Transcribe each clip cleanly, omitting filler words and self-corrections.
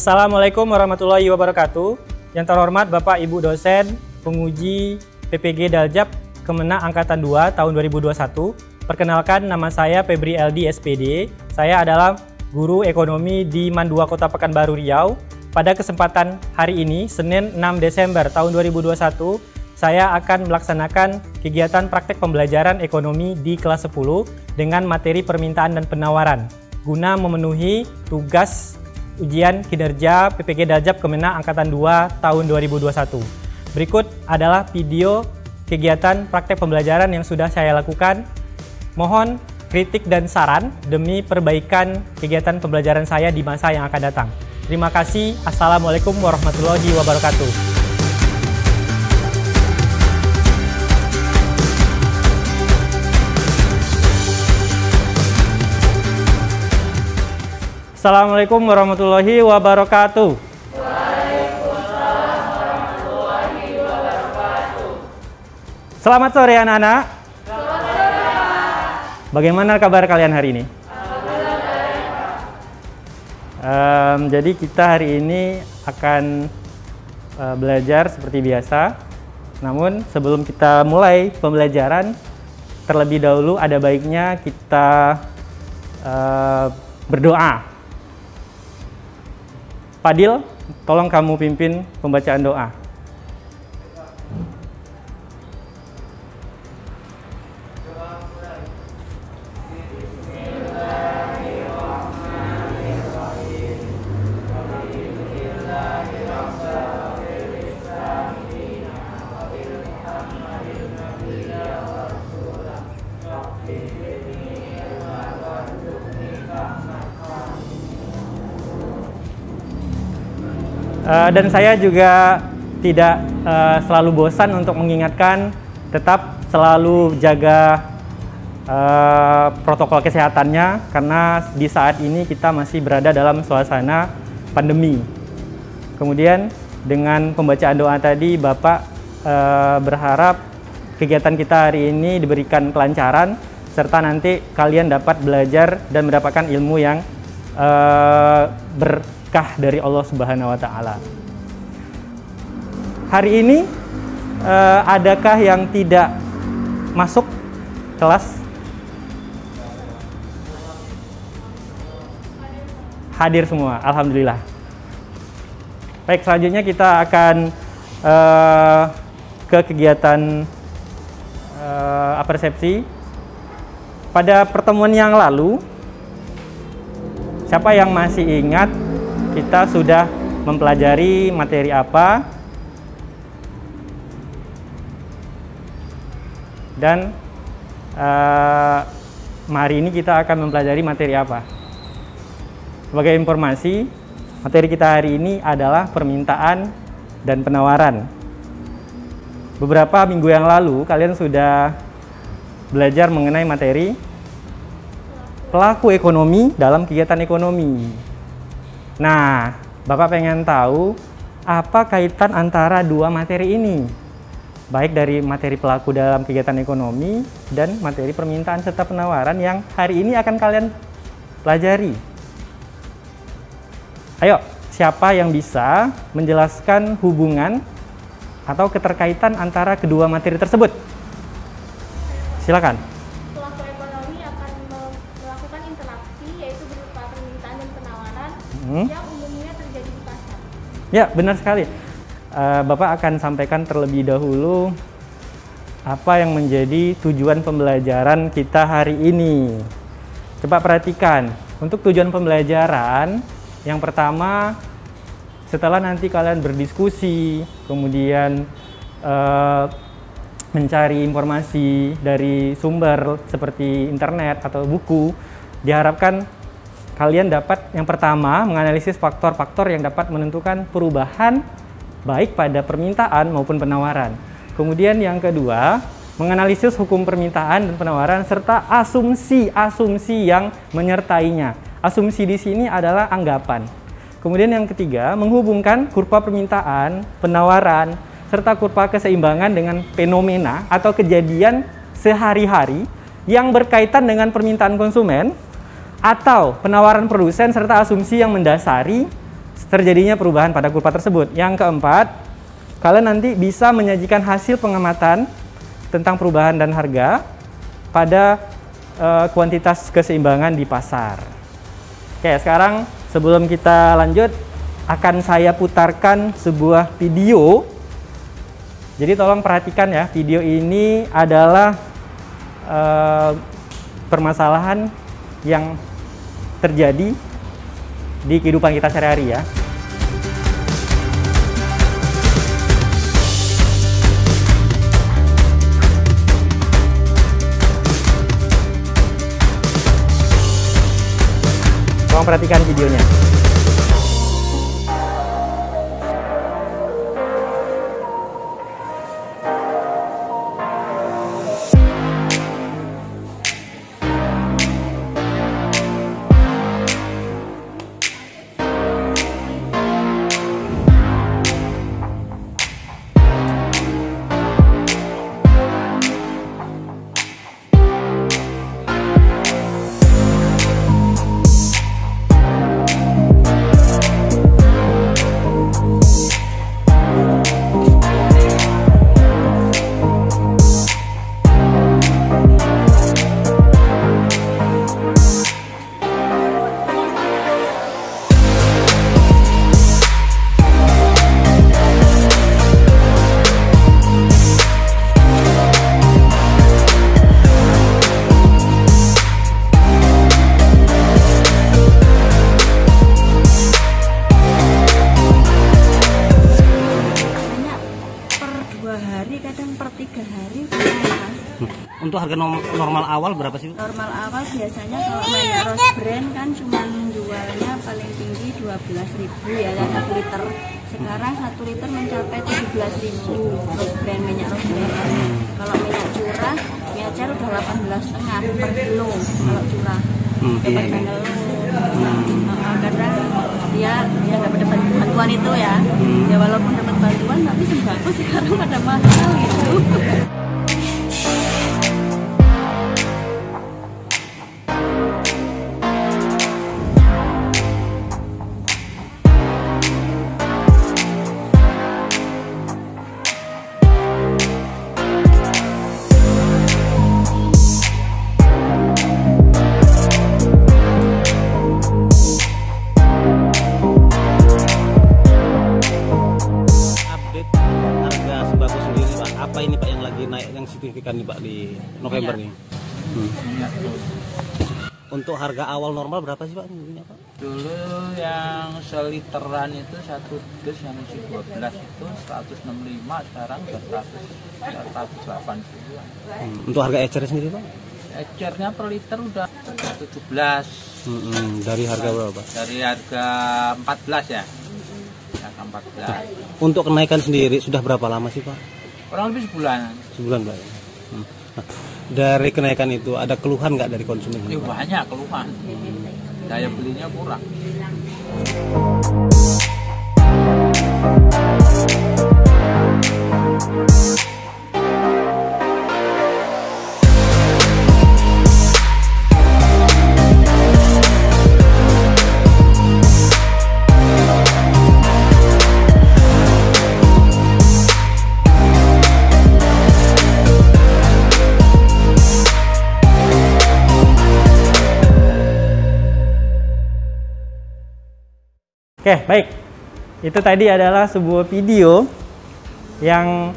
Assalamualaikum warahmatullahi wabarakatuh. Yang terhormat Bapak Ibu dosen, penguji PPG Daljab Kemenak Angkatan 2 tahun 2021. Perkenalkan, nama saya Febri Eldi SPD. Saya adalah guru ekonomi di MAN 2 Kota Pekanbaru Riau. Pada kesempatan hari ini, Senin 6 Desember tahun 2021, saya akan melaksanakan kegiatan praktek pembelajaran ekonomi di kelas 10 dengan materi permintaan dan penawaran guna memenuhi tugas ujian kinerja PPG Daljab Kemenak Angkatan 2 tahun 2021. Berikut adalah video kegiatan praktek pembelajaran yang sudah saya lakukan. Mohon kritik dan saran demi perbaikan kegiatan pembelajaran saya di masa yang akan datang. Terima kasih. Assalamualaikum warahmatullahi wabarakatuh. Assalamualaikum warahmatullahi wabarakatuh. Waalaikumsalam warahmatullahi wabarakatuh. Selamat sore anak-anak. Selamat sore, Pak. Bagaimana kabar kalian hari ini? Jadi kita hari ini akan belajar seperti biasa. Namun sebelum kita mulai pembelajaran, terlebih dahulu ada baiknya kita berdoa. Fadil, tolong kamu pimpin pembacaan doa. Dan saya juga tidak selalu bosan untuk mengingatkan tetap selalu jaga protokol kesehatannya, karena di saat ini kita masih berada dalam suasana pandemi. Kemudian dengan pembacaan doa tadi, Bapak berharap kegiatan kita hari ini diberikan kelancaran, serta nanti kalian dapat belajar dan mendapatkan ilmu yang berkah dari Allah Subhanahu wa Ta'ala. Hari ini adakah yang tidak masuk kelas? Hadir semua, alhamdulillah. Baik, selanjutnya kita akan ke kegiatan apersepsi. Pada pertemuan yang lalu, siapa yang masih ingat kita sudah mempelajari materi apa? Dan hari ini kita akan mempelajari materi apa? Sebagai informasi, materi kita hari ini adalah permintaan dan penawaran. Beberapa minggu yang lalu, kalian sudah belajar mengenai materi pelaku ekonomi dalam kegiatan ekonomi. Nah, Bapak pengen tahu apa kaitan antara dua materi ini, baik dari materi pelaku dalam kegiatan ekonomi dan materi permintaan serta penawaran yang hari ini akan kalian pelajari. Ayo, siapa yang bisa menjelaskan hubungan atau keterkaitan antara kedua materi tersebut? Silakan. Pelaku ekonomi akan melakukan interaksi, yaitu berupa permintaan dan penawaran yang umumnya terjadi di pasar. Ya, benar sekali. Bapak akan sampaikan terlebih dahulu apa yang menjadi tujuan pembelajaran kita hari ini. Coba perhatikan, untuk tujuan pembelajaran, yang pertama, setelah nanti kalian berdiskusi, kemudian mencari informasi dari sumber seperti internet atau buku, diharapkan kalian dapat yang pertama menganalisis faktor-faktor yang dapat menentukan perubahan baik pada permintaan maupun penawaran. Kemudian yang kedua, menganalisis hukum permintaan dan penawaran serta asumsi-asumsi yang menyertainya. Asumsi di sini adalah anggapan. Kemudian yang ketiga, menghubungkan kurva permintaan, penawaran, serta kurva keseimbangan dengan fenomena atau kejadian sehari-hari yang berkaitan dengan permintaan konsumen atau penawaran produsen serta asumsi yang mendasari terjadinya perubahan pada kurva tersebut. Yang keempat, kalian nanti bisa menyajikan hasil pengamatan tentang perubahan dan harga pada kuantitas keseimbangan di pasar. Oke, sekarang sebelum kita lanjut, akan saya putarkan sebuah video. Jadi tolong perhatikan ya, video ini adalah permasalahan yang terjadi di kehidupan kita sehari-hari ya. Tolong perhatikan videonya. Untuk harga normal awal berapa sih? Normal awal biasanya kalau minyak Rose Brand kan cuma jualnya paling tinggi 12.000 ya, 1 liter. Sekarang 1 liter mencapai 17.000 Rose Brand, minyak Rose Brand. Kalau minyak curah, minyak cer udah 18,5 per kilo kalau curah. Dapat ngeluh. Karena dia dapat bantuan itu ya. Ya walaupun dapat bantuan tapi sembako sekarang pada mahal gitu. Apa ini Pak yang lagi naik yang signifikan nih Pak di November nih? Untuk harga awal normal berapa sih Pak minyak Pak? Dulu yang seliteran itu 1 dus yang isi 12 itu 165, sekarang udah 180. Untuk harga ecer sendiri Pak? Ecernya per liter udah 17. Dari harga berapa Pak? Dari harga 14 ya. Harga 14. Nah, untuk kenaikan sendiri sudah berapa lama sih Pak? Kurang lebih sebulan. Sebulan Pak. Nah, dari kenaikan itu ada keluhan nggak dari konsumen? Ya, banyak keluhan. Daya belinya kurang. Oke, baik. Itu tadi adalah sebuah video yang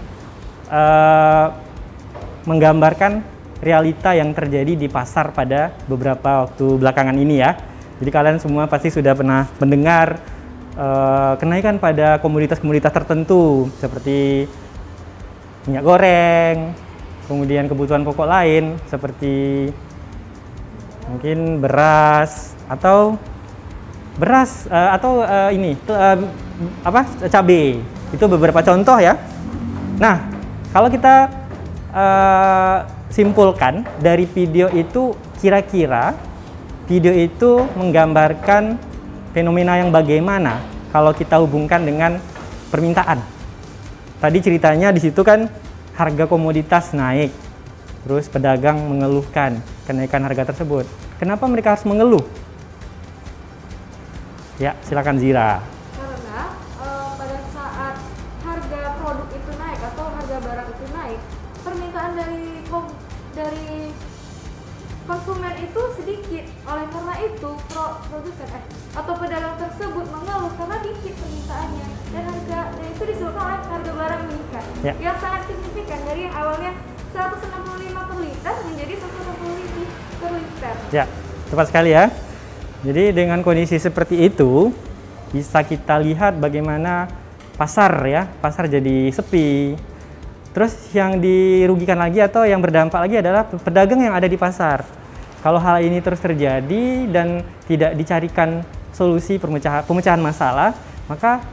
menggambarkan realita yang terjadi di pasar pada beberapa waktu belakangan ini ya. Jadi kalian semua pasti sudah pernah mendengar kenaikan pada komoditas-komoditas tertentu seperti minyak goreng, kemudian kebutuhan pokok lain seperti mungkin beras atau cabai. Itu beberapa contoh ya. Nah, kalau kita simpulkan dari video itu, kira-kira video itu menggambarkan fenomena yang bagaimana kalau kita hubungkan dengan permintaan. Tadi ceritanya di situ kan harga komoditas naik, terus pedagang mengeluhkan kenaikan harga tersebut. Kenapa mereka harus mengeluh? Ya, silakan Zira. permintaan dari konsumen itu sedikit. Oleh karena itu produsen atau pedagang tersebut mengeluh karena dikit permintaannya dan itu disebabkan oleh harga barang meningkat yang sangat signifikan dari yang awalnya 165 per liter menjadi 160 per liter. Ya, tepat sekali ya. Jadi dengan kondisi seperti itu bisa kita lihat bagaimana pasar jadi sepi. Terus yang dirugikan lagi atau yang berdampak lagi adalah pedagang yang ada di pasar. Kalau hal ini terus terjadi dan tidak dicarikan solusi pemecahan masalah, maka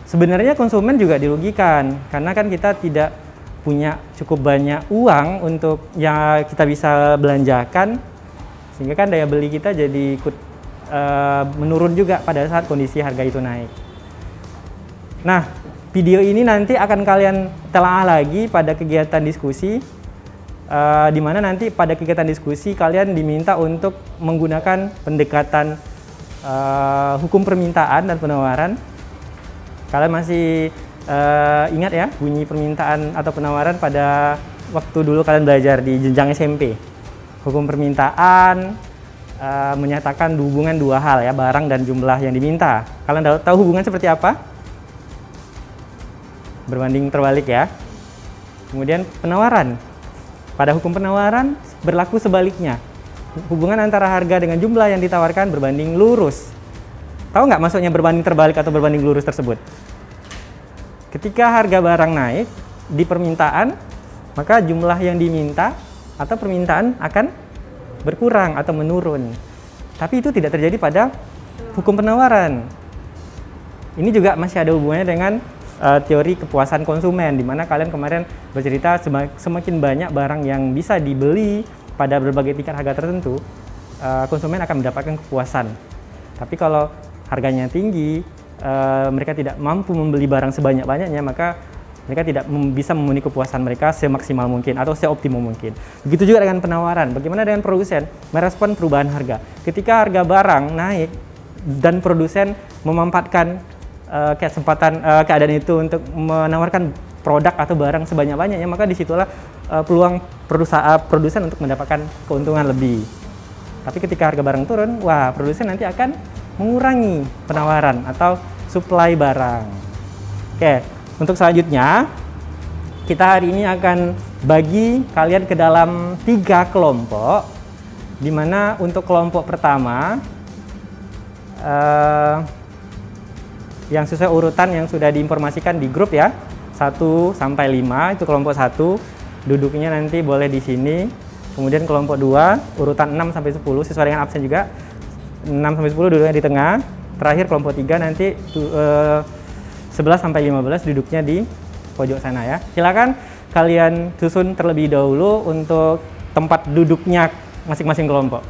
sebenarnya konsumen juga dirugikan karena kan kita tidak punya cukup banyak uang untuk yang kita bisa belanjakan, sehingga kan daya beli kita jadi ikut menurun juga pada saat kondisi harga itu naik. Nah, video ini nanti akan kalian telaah lagi pada kegiatan diskusi, di mana nanti pada kegiatan diskusi kalian diminta untuk menggunakan pendekatan hukum permintaan dan penawaran. Kalian masih ingat ya bunyi permintaan atau penawaran pada waktu dulu kalian belajar di jenjang SMP. Hukum permintaan menyatakan hubungan dua hal ya, barang dan jumlah yang diminta. Kalian tahu hubungan seperti apa? Berbanding terbalik ya. Kemudian penawaran. Pada hukum penawaran berlaku sebaliknya. Hubungan antara harga dengan jumlah yang ditawarkan berbanding lurus. Tahu nggak maksudnya berbanding terbalik atau berbanding lurus tersebut? Ketika harga barang naik di permintaan, maka jumlah yang diminta atau permintaan akan berkurang atau menurun. Tapi itu tidak terjadi pada hukum penawaran. Ini juga masih ada hubungannya dengan teori kepuasan konsumen, di mana kalian kemarin bercerita semakin banyak barang yang bisa dibeli pada berbagai tingkat harga tertentu, konsumen akan mendapatkan kepuasan. Tapi kalau harganya tinggi, mereka tidak mampu membeli barang sebanyak-banyaknya, maka mereka tidak bisa memenuhi kepuasan mereka semaksimal mungkin atau seoptimum mungkin. Begitu juga dengan penawaran. Bagaimana dengan produsen merespon perubahan harga? Ketika harga barang naik dan produsen memanfaatkan kesempatan keadaan itu untuk menawarkan produk atau barang sebanyak-banyaknya, maka disitulah peluang produsen untuk mendapatkan keuntungan lebih. Tapi ketika harga barang turun, wah, produsen nanti akan mengurangi penawaran atau suplai barang. Oke, untuk selanjutnya kita hari ini akan bagi kalian ke dalam 3 kelompok, di mana untuk kelompok pertama yang sesuai urutan yang sudah diinformasikan di grup ya, 1 sampai 5 itu kelompok 1, duduknya nanti boleh di sini. Kemudian kelompok 2 urutan 6 sampai 10 sesuai dengan absen juga, 6 sampai 10 duduknya di tengah. Terakhir kelompok 3 nanti 11 sampai 15 duduknya di pojok sana ya. Silakan kalian susun terlebih dahulu untuk tempat duduknya masing-masing kelompok.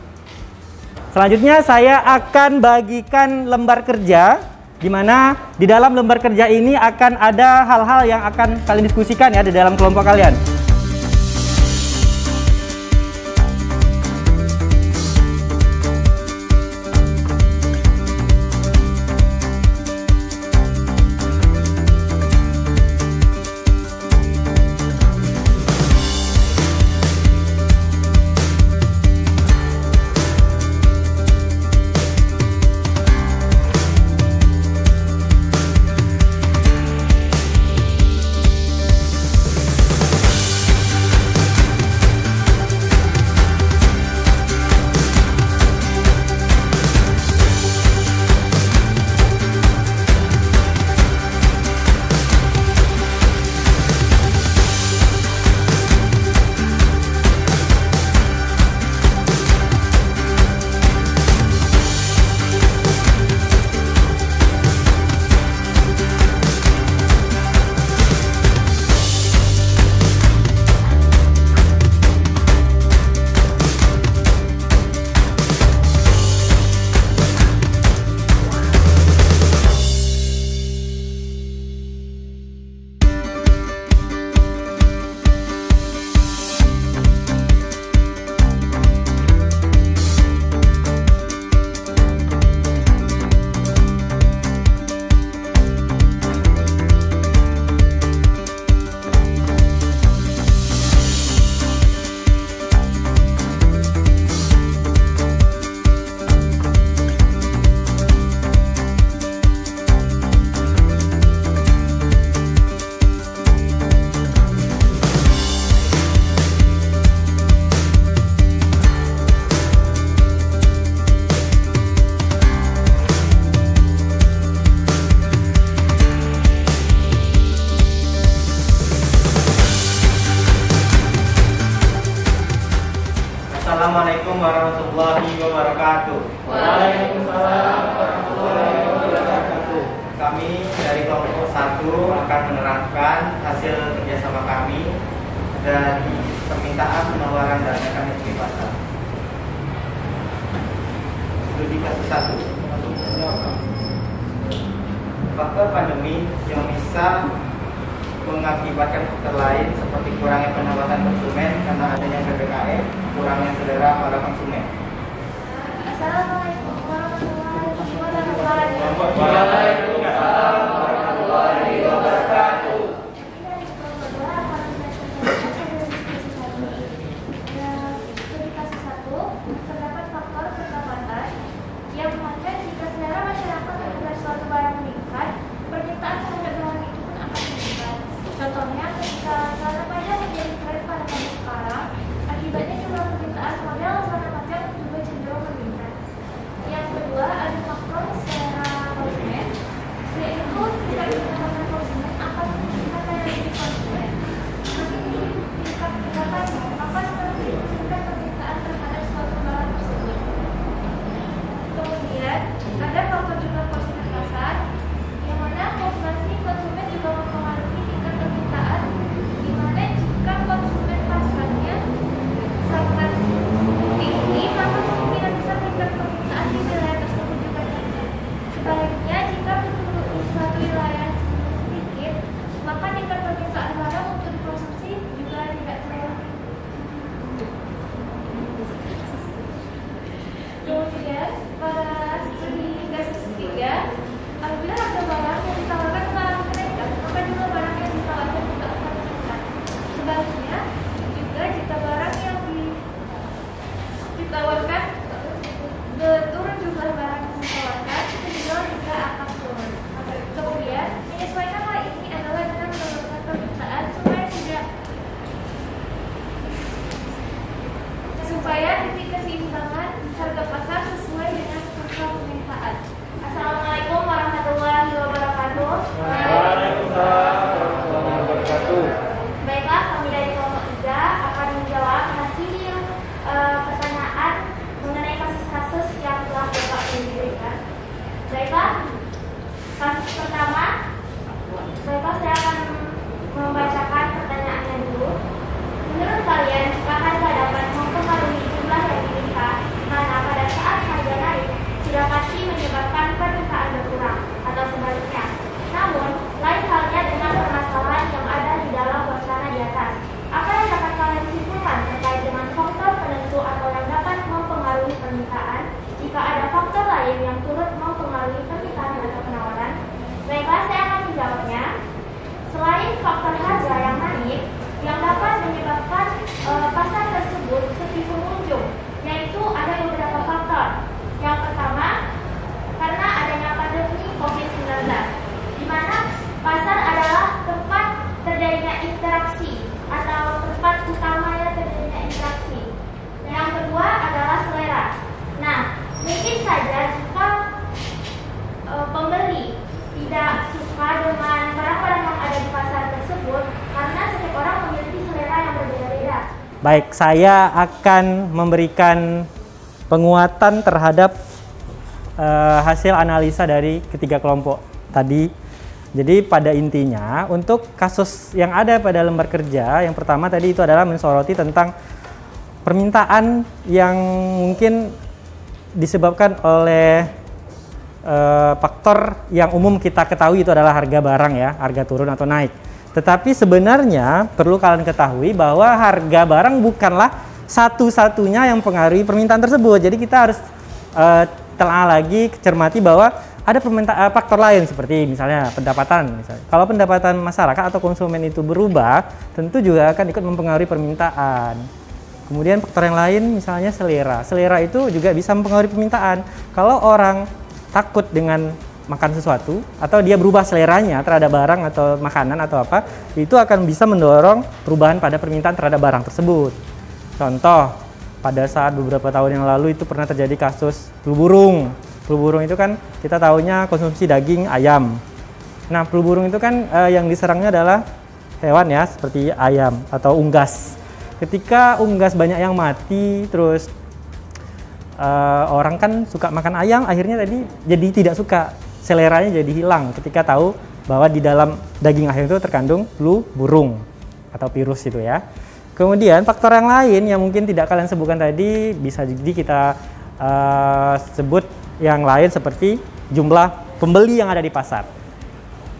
Selanjutnya saya akan bagikan lembar kerja, di mana di dalam lembar kerja ini akan ada hal-hal yang akan kalian diskusikan ya di dalam kelompok kalian. wabarakatuh. Waalaikumsalam warahmatullahi wabarakatuh. Kami dari kelompok 1 akan menerangkan hasil kerjasama kami dari permintaan penawaran dan mekanisme pasar. Studi kasus 1. Faktor pandemi yang bisa mengakibatkan faktor lain seperti kurangnya pendapatan konsumen karena adanya PPKM, kurangnya selera para konsumen. Assalamualaikum warahmatullahi wabarakatuh. Waalaikumsalam warahmatullahi wabarakatuh. Studi kasus 1, terdapat faktor pendapatan yang mana jika selera masyarakat terhadap suatu barang meningkat, permintaan terhadap barang itu pun akan meningkat. Contohnya ketika celana panjang menjadi tren pada masa sekarang, akibatnya jumlah permintaan model celana panjang juga cenderung meningkat. Yang kedua ada faktor selera konsumen, yaitu tingkat pendapatan konsumen akan meningkat daya beli konsumen. Semakin tinggi tingkat pendapatannya, maka semakin tingkat permintaan terhadap suatu barang tersebut. Kemudian ada faktor jumlah konsumen pasar, yang mana populasi konsumen juga mempengaruhi tingkat permintaan, di mana jika konsumen pasarnya sangat tinggi, maka kemungkinan besar tingkat permintaan di wilayah tersebut juga tinggi. Sebaliknya, jika penduduk di suatu wilayah sedikit, maka tingkat permintaan barang untuk dikonsumsi juga tidak terlalu tinggi. Kemudian, pada studi kasus 3, apabila harga barang yang ditawarkan mengalami kenaikan, maka juga barang yang ditawarkan juga akan meningkat. Sebaliknya, juga jika barang yang ditawarkan turun jumlah barang yang ditawarkan, penjual juga akan turun. Kemudian, menyesuaikan hal ini adalah dengan menurunkan permintaan supaya titik keseimbangan harga pasar sesuai dengan angka permintaan. Assalamualaikum warahmatullahi wabarakatuh. Waalaikumsalam warahmatullahi wabarakatuh. Baiklah, kami dari kelompok 3 akan menjawab hasil pertanyaan mengenai kasus-kasus yang telah Bapak berikan. Baiklah, kasus pertama. Baiklah, saya akan membacakan pertanyaannya dulu. Menurut kalian, jika harga dapat mempengaruhi jumlah yang diinginkan, karena pada saat harga naik, sudah pasti menyebabkan permintaan berkurang, atau sebaliknya. Namun, lain halnya dengan permasalahan yang ada di dalam wacana di atas. Apa yang dapat kalian simpulkan terkait dengan faktor penentu atau yang dapat mempengaruhi permintaan, jika ada faktor lain yang turut mempengaruhi permintaan atau penawaran? Baiklah, saya akan menjawabnya. Selain faktor harga yang naik, yang dapat menyebabkan pasar tersebut sepi pengunjung, yaitu ada beberapa faktor. Yang pertama, karena adanya pandemi COVID-19, di mana pasar adalah tempat terjadinya interaksi atau tempat utamanya terjadinya interaksi. Yang kedua adalah selera. Nah, mungkin saja jika pembeli tidak suka dengan barang-barang yang ada di pasar tersebut, karena setiap orang memiliki selera yang berbeda-beda. Baik, saya akan memberikan penguatan terhadap hasil analisa dari ketiga kelompok tadi. Jadi pada intinya untuk kasus yang ada pada lembar kerja, yang pertama tadi itu adalah mensoroti tentang permintaan yang mungkin disebabkan oleh faktor yang umum kita ketahui itu adalah harga barang ya, harga turun atau naik. Tetapi sebenarnya perlu kalian ketahui bahwa harga barang bukanlah satu-satunya yang mempengaruhi permintaan tersebut. Jadi kita harus telah lagi cermati bahwa ada faktor lain seperti misalnya pendapatan. Kalau pendapatan masyarakat atau konsumen itu berubah, tentu juga akan ikut mempengaruhi permintaan. Kemudian faktor yang lain misalnya selera. Selera itu juga bisa mempengaruhi permintaan. Kalau orang takut dengan makan sesuatu atau dia berubah seleranya terhadap barang atau makanan atau apa, itu akan bisa mendorong perubahan pada permintaan terhadap barang tersebut. Contoh, pada saat beberapa tahun yang lalu itu pernah terjadi kasus flu burung. Flu burung itu kan kita tahunya konsumsi daging ayam. Nah, flu burung itu kan yang diserangnya adalah hewan ya, seperti ayam atau unggas. Ketika unggas banyak yang mati, terus orang kan suka makan ayam, akhirnya tadi jadi tidak suka, seleranya jadi hilang ketika tahu bahwa di dalam daging ayam itu terkandung flu burung atau virus itu ya. Kemudian faktor yang lain yang mungkin tidak kalian sebutkan tadi bisa jadi kita sebut yang lain seperti jumlah pembeli yang ada di pasar.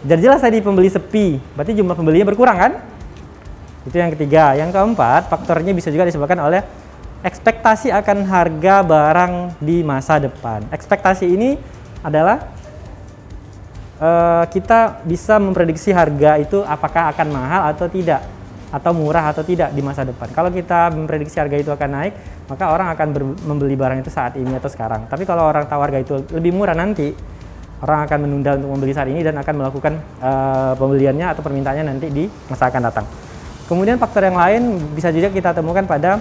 Dan jelas tadi pembeli sepi, berarti jumlah pembelinya berkurang kan? Itu yang ketiga. Yang keempat, faktornya bisa juga disebabkan oleh ekspektasi akan harga barang di masa depan. Ekspektasi ini adalah kita bisa memprediksi harga itu apakah akan mahal atau tidak, atau murah atau tidak di masa depan. Kalau kita memprediksi harga itu akan naik, maka orang akan membeli barang itu saat ini atau sekarang. Tapi kalau orang tahu harga itu lebih murah nanti, orang akan menunda untuk membeli saat ini dan akan melakukan pembeliannya atau permintaannya nanti di masa akan datang. Kemudian faktor yang lain bisa juga kita temukan pada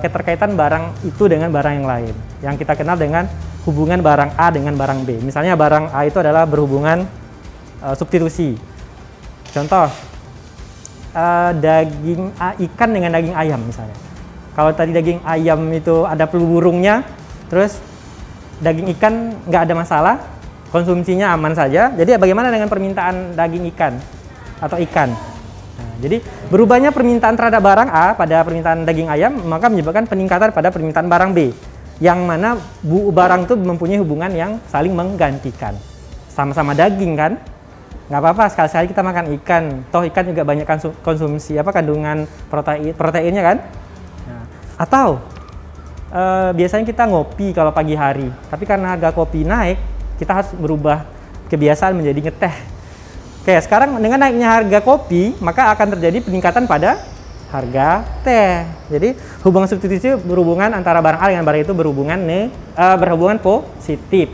keterkaitan barang itu dengan barang yang lain, yang kita kenal dengan hubungan barang A dengan barang B. Misalnya barang A itu adalah berhubungan substitusi. Contoh, daging ikan dengan daging ayam misalnya. Kalau tadi daging ayam itu ada flu burungnya, terus daging ikan nggak ada masalah, konsumsinya aman saja. Jadi bagaimana dengan permintaan daging ikan atau ikan? Nah, jadi berubahnya permintaan terhadap barang A pada permintaan daging ayam, maka menyebabkan peningkatan pada permintaan barang B, yang mana barang itu mempunyai hubungan yang saling menggantikan. Sama-sama daging kan? Nggak apa-apa sekali-sekali kita makan ikan, toh ikan juga banyak konsumsi kandungan proteinnya kan. Nah, atau biasanya kita ngopi kalau pagi hari, tapi karena harga kopi naik, kita harus berubah kebiasaan menjadi ngeteh. Oke, sekarang dengan naiknya harga kopi, maka akan terjadi peningkatan pada harga teh. Jadi hubungan substitusi berhubungan antara barang A dengan barang itu berhubungan positif.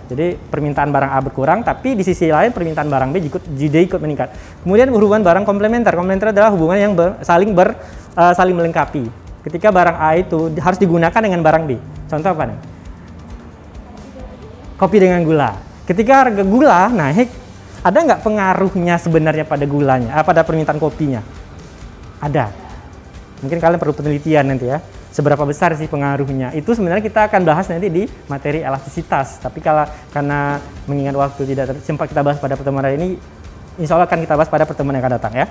Jadi permintaan barang A berkurang, tapi di sisi lain permintaan barang B juga ikut meningkat. Kemudian hubungan barang komplementer. Komplementer adalah hubungan yang saling melengkapi. Ketika barang A itu harus digunakan dengan barang B. Contoh apa nih? Kopi dengan gula. Ketika harga gula naik, ada nggak pengaruhnya sebenarnya pada gulanya, pada permintaan kopinya? Ada. Mungkin kalian perlu penelitian nanti ya. Seberapa besar sih pengaruhnya? Itu sebenarnya kita akan bahas nanti di materi elastisitas. Tapi karena mengingat waktu tidak sempat kita bahas pada pertemuan hari ini, insya Allah akan kita bahas pada pertemuan yang akan datang ya.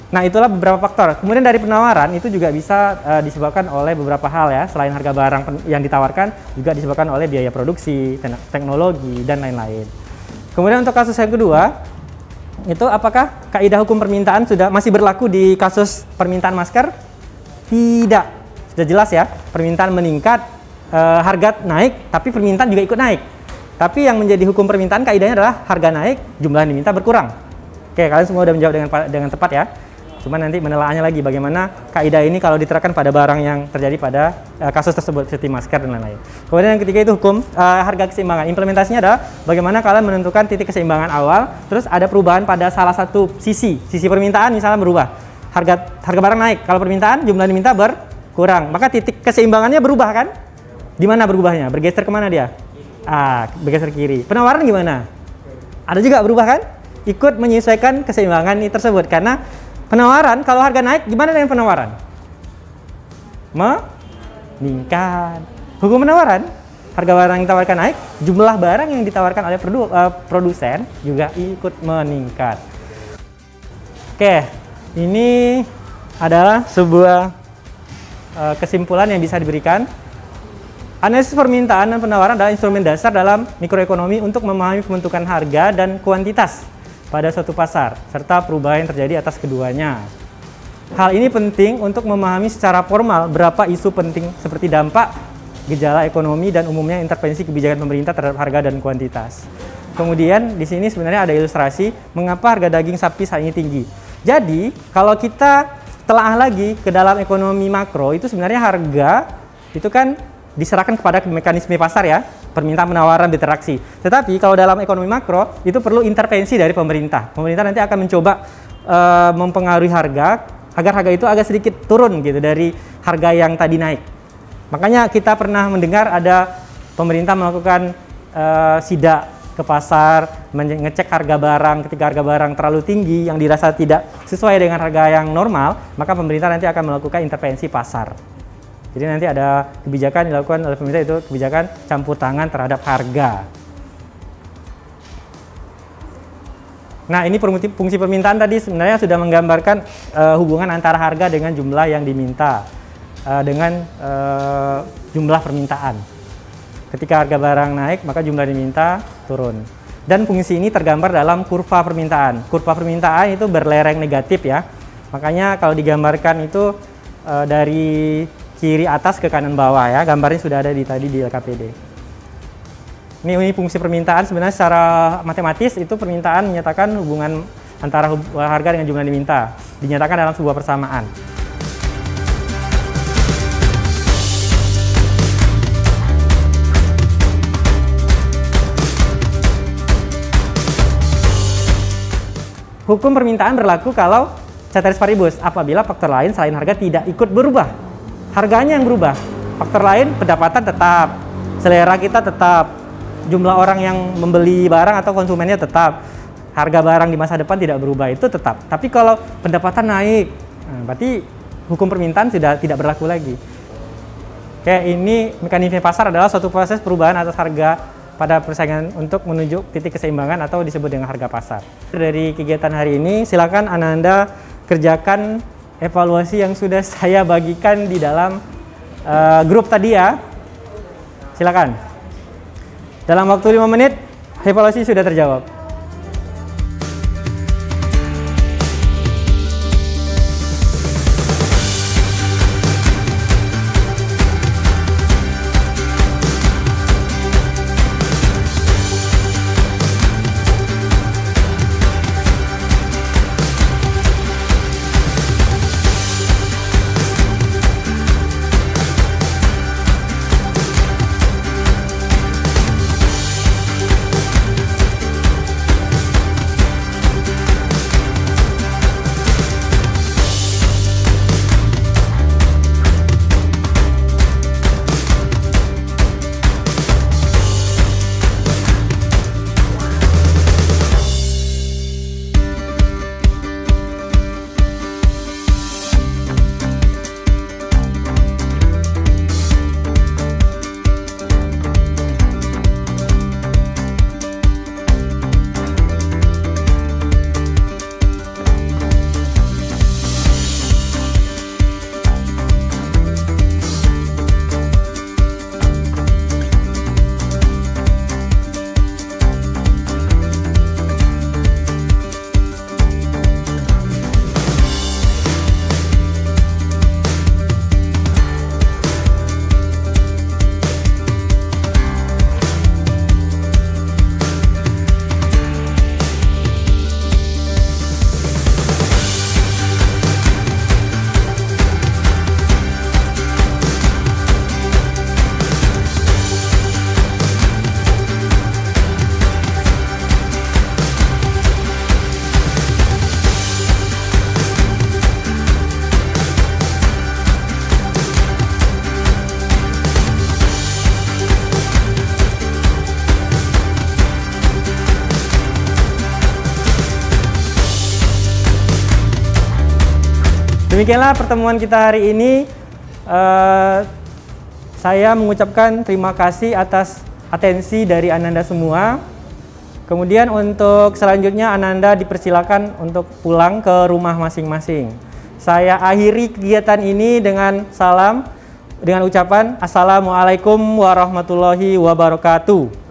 Nah, itulah beberapa faktor. Kemudian dari penawaran itu juga bisa disebabkan oleh beberapa hal ya. Selain harga barang yang ditawarkan, juga disebabkan oleh biaya produksi, teknologi, dan lain-lain. Kemudian untuk kasus yang kedua, itu apakah kaidah hukum permintaan masih berlaku di kasus permintaan masker? Tidak. Sudah jelas ya, permintaan meningkat, harga naik, tapi permintaan juga ikut naik. Tapi yang menjadi hukum permintaan kaidahnya adalah harga naik, jumlah yang diminta berkurang. Oke, kalian semua sudah menjawab dengan tepat ya. Cuma nanti menelaahnya lagi bagaimana kaidah ini kalau diterapkan pada barang yang terjadi pada kasus tersebut seperti masker dan lain-lain. Kemudian yang ketiga itu hukum harga keseimbangan. Implementasinya adalah bagaimana kalian menentukan titik keseimbangan awal, terus ada perubahan pada salah satu sisi permintaan misalnya berubah. Harga barang naik, kalau permintaan jumlah diminta berkurang, maka titik keseimbangannya berubah kan? Di mana berubahnya? Bergeser kemana dia? Bergeser kiri. Penawaran gimana? Ada juga berubah kan? Ikut menyesuaikan keseimbangan ini tersebut karena penawaran, kalau harga naik, gimana dengan penawaran? Meningkat. Hukum penawaran, harga barang yang ditawarkan naik, jumlah barang yang ditawarkan oleh produsen juga ikut meningkat. Oke, ini adalah sebuah kesimpulan yang bisa diberikan. Analisis permintaan dan penawaran adalah instrumen dasar dalam mikroekonomi untuk memahami pembentukan harga dan kuantitas pada suatu pasar, serta perubahan yang terjadi atas keduanya. Hal ini penting untuk memahami secara formal berapa isu penting seperti dampak, gejala ekonomi, dan umumnya intervensi kebijakan pemerintah terhadap harga dan kuantitas. Kemudian di sini sebenarnya ada ilustrasi mengapa harga daging sapi saat ini tinggi. Jadi kalau kita telaah lagi ke dalam ekonomi makro, itu sebenarnya harga itu kan diserahkan kepada mekanisme pasar ya, permintaan penawaran berinteraksi. Tetapi kalau dalam ekonomi makro itu perlu intervensi dari pemerintah. Pemerintah nanti akan mencoba mempengaruhi harga agar harga itu agak sedikit turun gitu dari harga yang tadi naik. Makanya kita pernah mendengar ada pemerintah melakukan sidak ke pasar, mengecek harga barang. Ketika harga barang terlalu tinggi yang dirasa tidak sesuai dengan harga yang normal, maka pemerintah nanti akan melakukan intervensi pasar. Jadi nanti ada kebijakan dilakukan oleh pemerintah, itu kebijakan campur tangan terhadap harga. Nah, ini fungsi permintaan tadi sebenarnya sudah menggambarkan hubungan antara harga dengan jumlah yang diminta, dengan jumlah permintaan. Ketika harga barang naik, maka jumlah diminta turun. Dan fungsi ini tergambar dalam kurva permintaan. Kurva permintaan itu berlereng negatif ya. Makanya kalau digambarkan itu dari kiri atas ke kanan bawah ya, gambarnya sudah ada tadi di LKPD. Ini fungsi permintaan sebenarnya secara matematis itu permintaan menyatakan hubungan antara harga dengan jumlah diminta, dinyatakan dalam sebuah persamaan. Hukum permintaan berlaku kalau ceteris paribus, apabila faktor lain selain harga tidak ikut berubah. Harganya yang berubah, faktor lain pendapatan tetap, selera kita tetap, jumlah orang yang membeli barang atau konsumennya tetap, harga barang di masa depan tidak berubah, itu tetap. Tapi kalau pendapatan naik, berarti hukum permintaan sudah tidak berlaku lagi. Oke, ini mekanisme pasar adalah suatu proses perubahan atas harga pada persaingan untuk menuju titik keseimbangan atau disebut dengan harga pasar. Dari kegiatan hari ini, silakan Ananda kerjakan evaluasi yang sudah saya bagikan di dalam grup tadi ya. Silakan. Dalam waktu 5 menit, evaluasi sudah terjawab. Demikianlah pertemuan kita hari ini. Saya mengucapkan terima kasih atas atensi dari Ananda semua. Kemudian untuk selanjutnya Ananda dipersilakan untuk pulang ke rumah masing-masing. Saya akhiri kegiatan ini dengan ucapan Assalamualaikum warahmatullahi wabarakatuh.